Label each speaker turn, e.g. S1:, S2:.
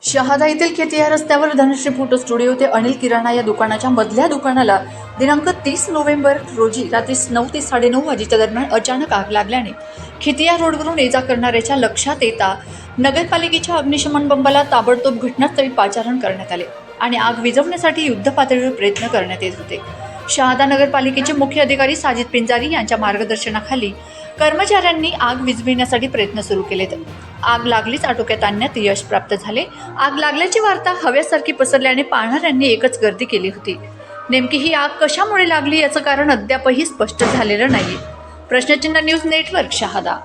S1: शहादा येथील खेती या रस्त्यावर धनश्री फोटो स्टुडिओ ते अनिल किराणा या दुकानाच्या मधल्या दुकानाला दिनांक 30 नोव्हेंबर रोजी रात्री 9 ते 9:30 वाजेच्या दरम्यान अचानक आग लागल्याने खेतिया रोडवरून ये जा करणाऱ्याच्या लक्षात येता नगरपालिकेच्या अग्निशमन बंबाला ताबडतोब घटनास्थळी पाचारण करण्यात आले आणि आग विझवण्यासाठी युद्धपातळीवर प्रयत्न करण्यात येत होते। शहादा नगरपालिकेचे मुख्य अधिकारी साजिद पिंजारी यांच्या मार्गदर्शनाखाली कर्मचाऱ्यांनी आग विझविण्यासाठी प्रयत्न सुरू केलेत। आग लागलीच आटोक्यात आणण्यात यश प्राप्त झाले। आग लागल्याची वार्ता हव्यासारखी पसरल्याने पाहणाऱ्यांनी एकच गर्दी केली होती। नेमकी ही आग कशामुळे लागली याचं कारण अद्यापही स्पष्ट झालेलं नाही। प्रश्नचिन्ह न्यूज नेटवर्क शहादा।